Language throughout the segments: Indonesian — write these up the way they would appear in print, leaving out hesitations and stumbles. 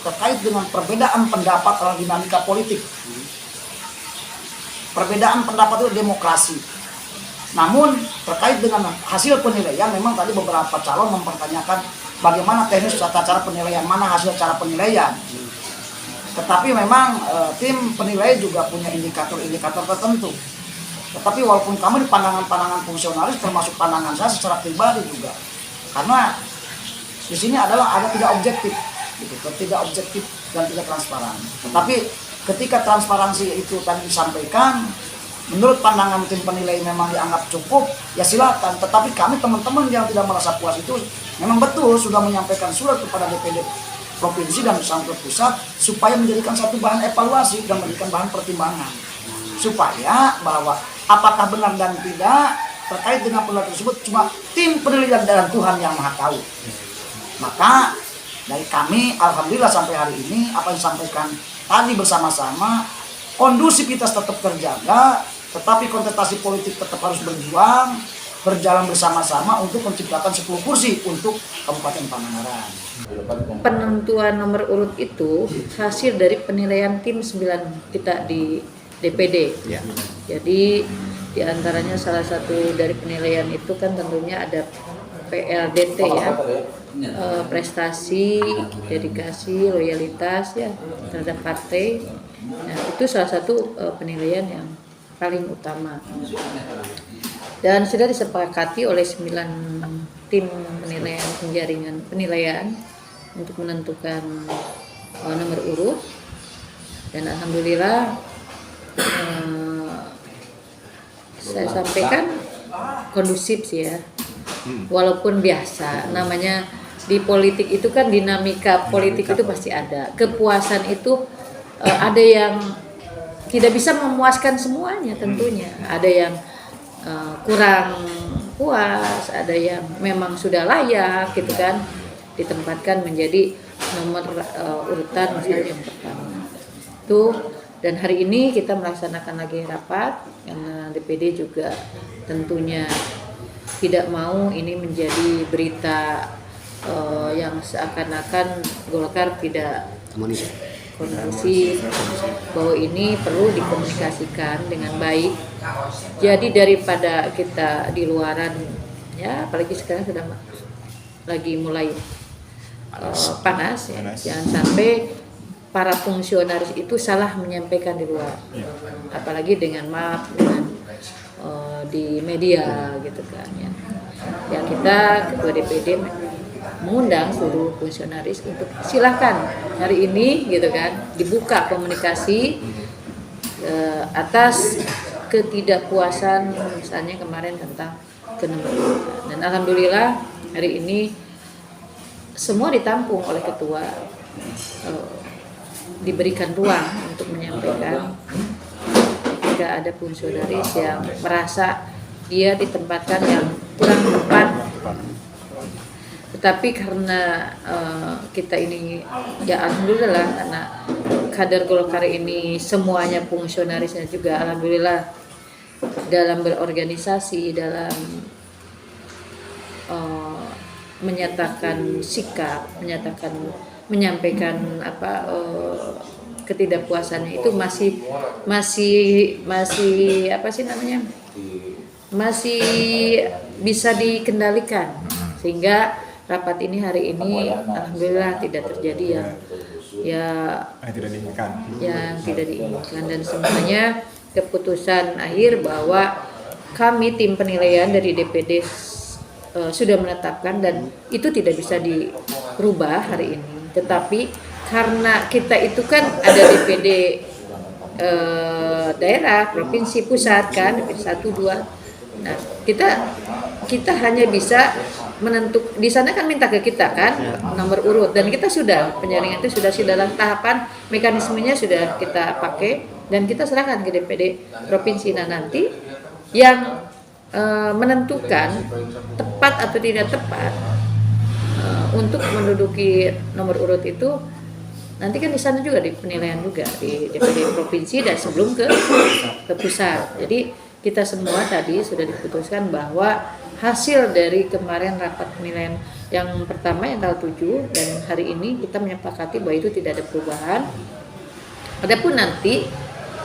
terkait dengan perbedaan pendapat dalam dinamika politik. Perbedaan pendapat itu demokrasi. Namun terkait dengan hasil penilaian, memang tadi beberapa calon mempertanyakan bagaimana teknis tata cara penilaian, mana hasil cara penilaian. Tetapi memang tim penilai juga punya indikator-indikator tertentu. Tetapi walaupun kami di pandangan-pandangan fungsionalis, termasuk pandangan saya secara pribadi juga, karena di sini adalah ada tidak objektif, gitu, tidak objektif dan tidak transparan. Tetapi ketika transparansi itu tadi disampaikan, menurut pandangan tim penilai memang dianggap cukup, ya silakan. Tetapi kami teman-teman yang tidak merasa puas itu memang betul sudah menyampaikan surat kepada DPD provinsi dan sampai pusat supaya menjadikan satu bahan evaluasi dan menjadikan bahan pertimbangan, supaya bahwa apakah benar dan tidak terkait dengan penilaian tersebut cuma tim penilaian dan Tuhan yang Maha Tahu. Maka dari kami alhamdulillah sampai hari ini apa yang disampaikan tadi bersama-sama, kondusivitas tetap terjaga, tetapi kontestasi politik tetap harus berjalan bersama-sama untuk menciptakan 10 kursi untuk Kabupaten Pangandaran. Penentuan nomor urut itu hasil dari penilaian tim 9 kita di DPD. Ya. Jadi diantaranya salah satu dari penilaian itu kan tentunya ada PLDT ya, prestasi, dedikasi, loyalitas ya terhadap partai. Nah, itu salah satu penilaian yang paling utama. Dan sudah disepakati oleh 9 tim penilaian penjaringan penilaian untuk menentukan nomor urut. Dan alhamdulillah saya sampaikan kondusif sih ya. Walaupun biasa, namanya di politik itu kan dinamika politik itu pasti ada. Kepuasan itu ada yang tidak bisa memuaskan semuanya tentunya. Ada yang kurang puas, ada yang memang sudah layak gitu kan ditempatkan menjadi nomor urutan misalnya yang pertama. Tuh, dan hari ini kita melaksanakan lagi rapat karena DPD juga tentunya tidak mau ini menjadi berita yang seakan-akan Golkar tidak kondusif, bahwa ini perlu dikomunikasikan dengan baik. Jadi daripada kita di luaran ya, apalagi sekarang sudah lagi mulai panas ya, jangan sampai para fungsionaris itu salah menyampaikan di luar, apalagi dengan maaf dengan di media gitu kan ya. Ya kita ketua DPD mengundang seluruh fungsionaris untuk silahkan hari ini gitu kan dibuka komunikasi atas ketidakpuasan misalnya kemarin tentang kenomor. Dan alhamdulillah hari ini semua ditampung oleh ketua, diberikan ruang untuk menyampaikan. Jika ada fungsionaris yang merasa dia ditempatkan yang kurang tepat, tetapi karena kita ini ya alhamdulillah karena kader Golkar ini semuanya fungsionarisnya juga alhamdulillah dalam berorganisasi, dalam menyatakan sikap, menyampaikan ketidakpuasannya itu masih apa sih namanya, masih bisa dikendalikan, sehingga rapat ini hari ini alhamdulillah tidak terjadi yang tidak diinginkan dan semuanya keputusan akhir bahwa kami tim penilaian dari DPD sudah menetapkan dan itu tidak bisa dirubah hari ini. Tetapi karena kita itu kan ada DPD daerah, provinsi, pusat kan, DPD 1, 2. Nah, kita hanya bisa menentuk, di sana kan minta ke kita kan nomor urut, dan kita sudah penjaringan itu sudah dalam tahapan mekanismenya sudah kita pakai dan kita serahkan ke DPD provinsi. Nah, nanti yang menentukan tepat atau tidak tepat untuk menduduki nomor urut itu nanti kan di sana juga di penilaian juga di DPD provinsi dan sebelum ke pusat. Jadi kita semua tadi sudah diputuskan bahwa hasil dari kemarin rapat penilaian yang pertama yang tanggal 7 dan hari ini kita menyepakati bahwa itu tidak ada perubahan. Adapun nanti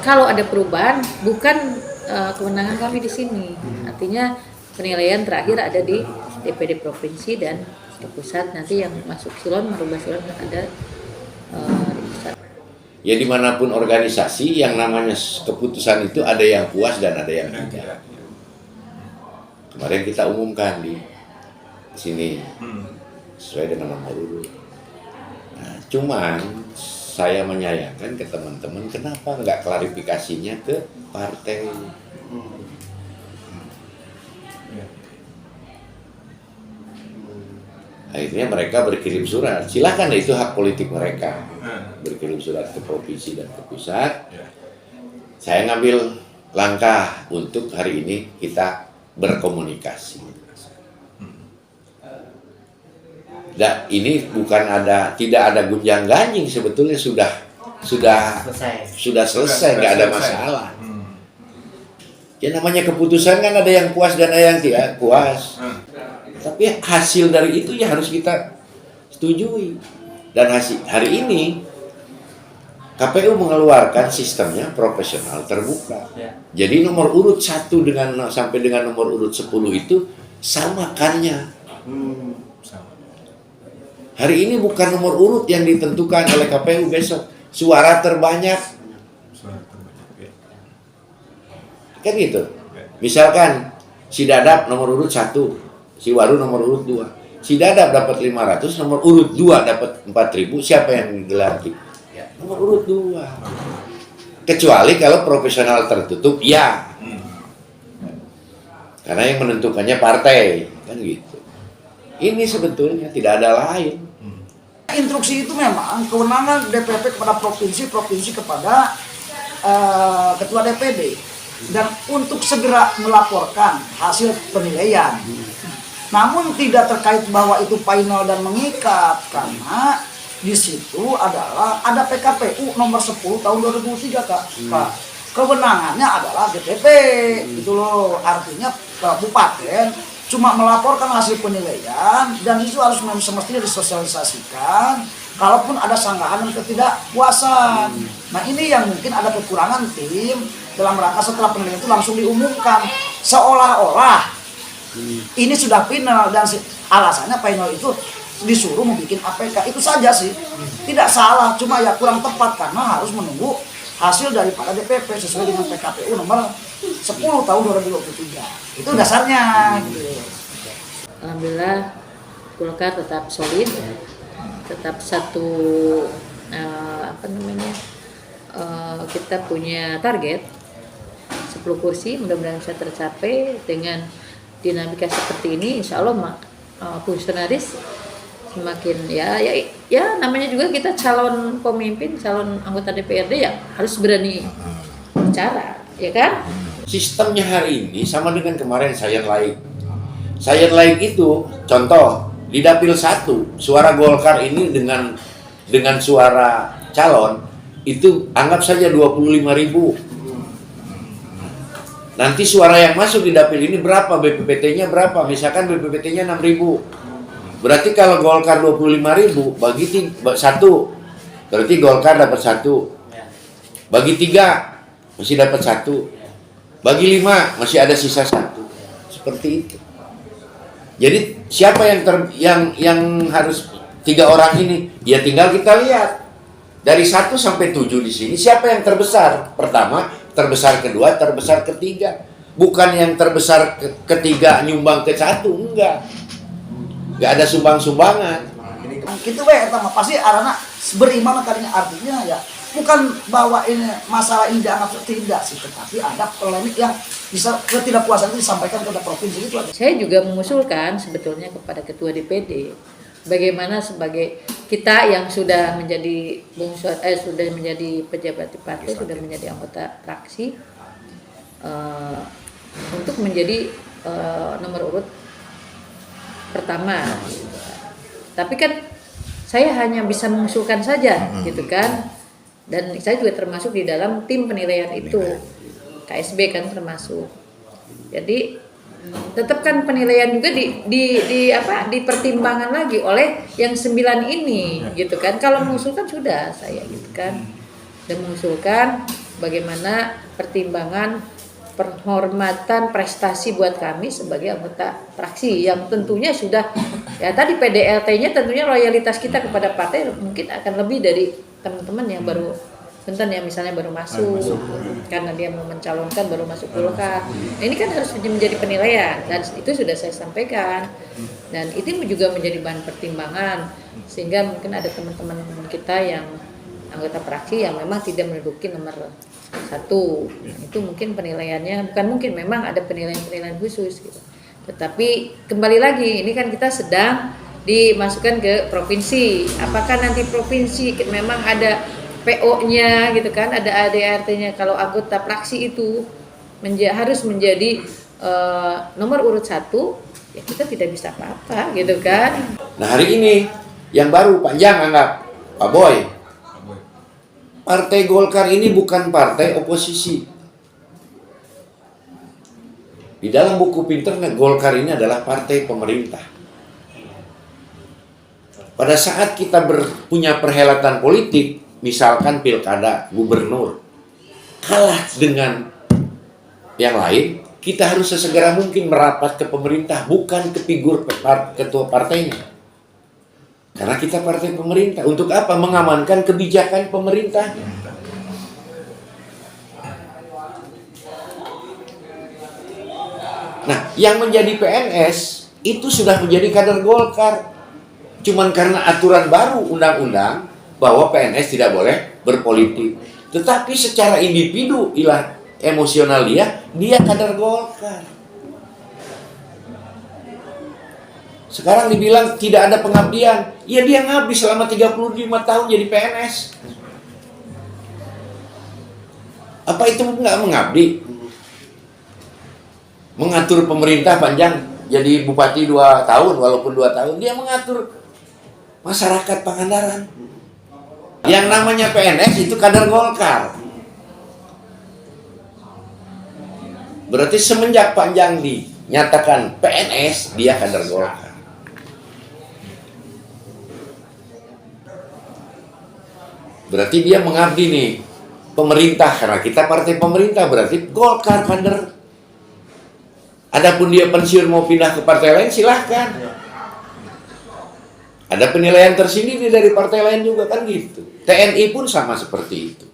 kalau ada perubahan bukan kewenangan kami di sini. Artinya penilaian terakhir ada di DPD provinsi dan ke pusat. Nanti yang masuk silon merubah silon ada di pusat. Ya dimanapun organisasi yang namanya keputusan itu ada yang puas dan ada yang tidak. Kemarin kita umumkan di sini sesuai dengan nomor urut. Nah, cuman saya menyayangkan ke teman-teman kenapa nggak klarifikasinya ke partai. Akhirnya mereka berkirim surat. Silakan, itu hak politik mereka. Berkirim surat ke provinsi dan ke pusat. Saya ngambil langkah untuk hari ini kita berkomunikasi. Dan ini bukan tidak ada gunjang ganjing, sebetulnya sudah selesai, nggak ada masalah. Ya namanya keputusan kan ada yang puas dan ada yang tidak puas. Tapi hasil dari itu ya harus kita setujui. Dan hari ini KPU mengeluarkan sistemnya profesional terbuka. Jadi nomor urut 1 sampai dengan nomor urut 10 itu samakannya. Hari ini bukan nomor urut yang ditentukan oleh KPU besok. Suara terbanyak. Kan gitu. Misalkan si Dadap nomor urut 1, si Waru nomor urut 2. Si Dadap dapat 500, nomor urut 2 dapat 4.000, siapa yang dilantik? Nomor urut 2. Kecuali kalau profesional tertutup, ya. Karena yang menentukannya partai, kan gitu. Ini sebetulnya tidak ada lain. Instruksi itu memang kewenangan DPP kepada provinsi kepada ketua DPD, dan untuk segera melaporkan hasil penilaian. Namun tidak terkait bahwa itu final dan mengikat, karena di situ adalah ada PKPU nomor 10 tahun 2003, Kak. Kewenangannya adalah DPP, gitu loh. Artinya kabupaten cuma melaporkan hasil penilaian, dan itu harus semestinya disosialisasikan kalaupun ada sanggahan dan ketidakpuasan. Nah ini yang mungkin ada kekurangan tim dalam rangka setelah penilaian itu langsung diumumkan seolah-olah ini sudah final, dan alasannya final itu disuruh membuat APK. Itu saja sih, tidak salah, cuma ya kurang tepat karena harus menunggu hasil daripada DPP sesuai dengan PKPU nomor 10 tahun 2023. Itu dasarnya gitu. Alhamdulillah Golkar tetap solid, tetap satu kita punya target 10 kursi, mudah-mudahan bisa tercapai. Dengan dinamika seperti ini insya Allah fungsionaris semakin ya namanya juga kita calon pemimpin, calon anggota DPRD ya harus berani bicara, ya kan? Sistemnya hari ini sama dengan kemarin Sayan Laik itu contoh di dapil 1 suara Golkar ini dengan suara calon itu anggap saja 25.000. Nanti suara yang masuk di dapil ini berapa, BPPT-nya berapa? Misalkan BPPT-nya 6.000. Berarti kalau Golkar 25.000 bagi 1, berarti Golkar dapat 1. Bagi 3 masih dapat 1. Bagi 5 masih ada sisa 1. Seperti itu. Jadi siapa yang harus 3 orang ini? Ya tinggal kita lihat. Dari 1 sampai 7 di sini siapa yang terbesar? Pertama, terbesar kedua, terbesar ketiga. Bukan yang terbesar ketiga nyumbang ke 1, enggak. Enggak ada sumbang-sumbangan. Gitu pertama pasti arana beriman tadinya, artinya ya bukan bahwa ini masalah ini dianggap tidak sih, tetapi ada polemik yang bisa ketidakpuasan itu disampaikan kepada provinsi itu aja. Saya juga mengusulkan sebetulnya kepada ketua DPD bagaimana sebagai kita yang sudah menjadi sudah menjadi pejabat di partai, sudah menjadi anggota fraksi untuk menjadi nomor urut pertama. Tapi kan saya hanya bisa mengusulkan saja gitu kan, dan saya juga termasuk di dalam tim penilaian itu, KSB kan termasuk. Jadi tetap kan penilaian juga dipertimbangkan lagi oleh yang 9 ini gitu kan. Kalau mengusulkan sudah saya gitu kan, dan mengusulkan bagaimana pertimbangan penghormatan prestasi buat kami sebagai anggota fraksi yang tentunya sudah ya tadi PDLT-nya tentunya loyalitas kita kepada partai mungkin akan lebih dari teman-teman yang baru Benten ya misalnya baru masuk karena dia mau mencalonkan baru masuk Golkar. Nah, ini kan harus menjadi penilaian dan itu sudah saya sampaikan dan itu juga menjadi bahan pertimbangan sehingga mungkin ada teman-teman kita yang anggota fraksi yang memang tidak menduduki nomor 1. Itu mungkin penilaiannya bukan mungkin memang ada penilaian khusus gitu. Tetapi kembali lagi ini kan kita sedang dimasukkan ke provinsi. Apakah nanti provinsi memang ada PO-nya gitu kan, ada ADRT-nya. Kalau anggota fraksi itu harus menjadi nomor urut 1, ya kita tidak bisa apa-apa gitu kan. Nah hari ini yang baru panjang anggap Pak Boy. Partai Golkar ini bukan partai oposisi. Di dalam buku pinter Golkar ini adalah partai pemerintah. Pada saat kita punya perhelatan politik, misalkan pilkada, gubernur, kalah dengan yang lain, kita harus sesegera mungkin merapat ke pemerintah, bukan ke figur ketua partainya. Karena kita partai pemerintah. Untuk apa? Mengamankan kebijakan pemerintah. Nah, yang menjadi PNS itu sudah menjadi kader Golkar. Cuman karena aturan baru undang-undang bahwa PNS tidak boleh berpolitik. Tetapi secara individu, emosional dia kader Golkar. Sekarang dibilang tidak ada pengabdian. Ya dia ngabdi selama 35 tahun jadi PNS. Apa itu nggak mengabdi? Mengatur pemerintah panjang jadi bupati 2 tahun, walaupun 2 tahun dia mengatur masyarakat Pangandaran. Yang namanya PNS itu kader Golkar. Berarti semenjak panjang dinyatakan PNS, dia kader Golkar. Berarti dia mengabdi nih pemerintah, karena kita partai pemerintah, berarti Golkar kader. Adapun dia pensiun mau pindah ke partai lain, silahkan. Ada penilaian tersendiri dari partai lain juga kan gitu. TNI pun sama seperti itu.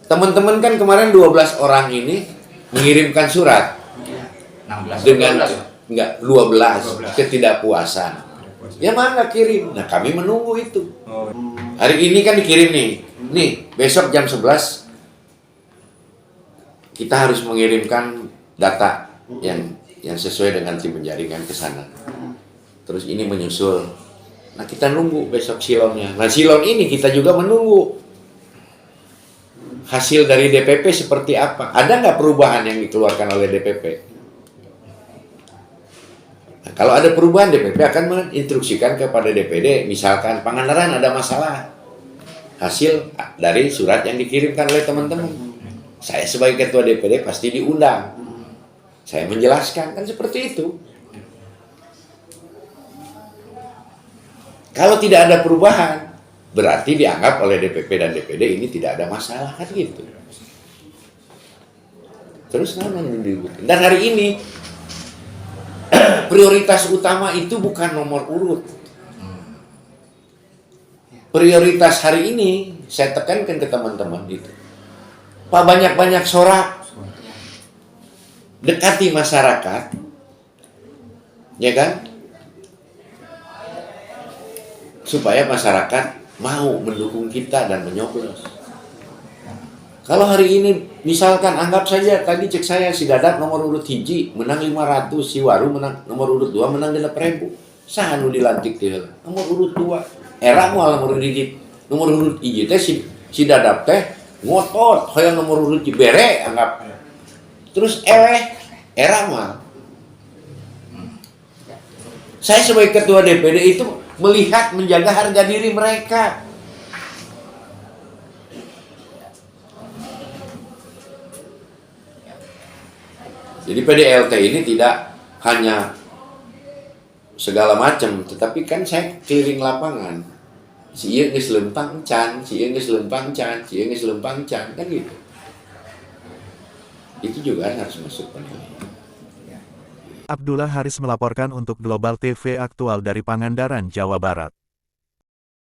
Teman-teman kan kemarin 12 orang ini mengirimkan surat 16, dengan 12 ketidakpuasan. Ya mana kirim? Nah kami menunggu itu. Hari ini kan dikirim nih besok jam 11 kita harus mengirimkan data yang sesuai dengan tim penjaringan ke sana. Terus ini menyusul. Nah kita nunggu besok silonnya. Nah silon ini kita juga menunggu hasil dari DPP seperti apa. Ada nggak perubahan yang dikeluarkan oleh DPP? Nah, kalau ada perubahan, DPP akan menginstruksikan kepada DPD. Misalkan Pangandaran ada masalah. Hasil dari surat yang dikirimkan oleh teman-teman. Saya sebagai ketua DPD pasti diundang. Saya menjelaskan, kan seperti itu. Kalau tidak ada perubahan, berarti dianggap oleh DPP dan DPD ini tidak ada masalah, kan gitu. Terus dan hari ini prioritas utama itu bukan nomor urut. Prioritas hari ini saya tekankan ke teman-teman itu. Pak banyak-banyak sorak, dekati masyarakat, ya kan? Supaya masyarakat mau mendukung kita dan menyoblos. Kalau hari ini misalkan anggap saja tadi cek saya si Dadak nomor urut 1 menang 500, si Waru menang nomor urut 2 menang 6.000. Sanu dilantik dia. Nomor urut 2. Era moal nomor urut 1 teh si Dadak teh ngotot hoyong nomor urut bere anggap. Terus era moal. Saya sebagai ketua DPD itu melihat menjaga harga diri mereka. Jadi PDLT ini tidak hanya segala macam, tetapi kan saya keliling lapangan. Si ieu geus lempang can, si ieu geus lempang can, si ieu geus lempang can, kan gitu. Itu juga harus masuk penilaian. Abdullah Haris melaporkan untuk Global TV Aktual dari Pangandaran, Jawa Barat.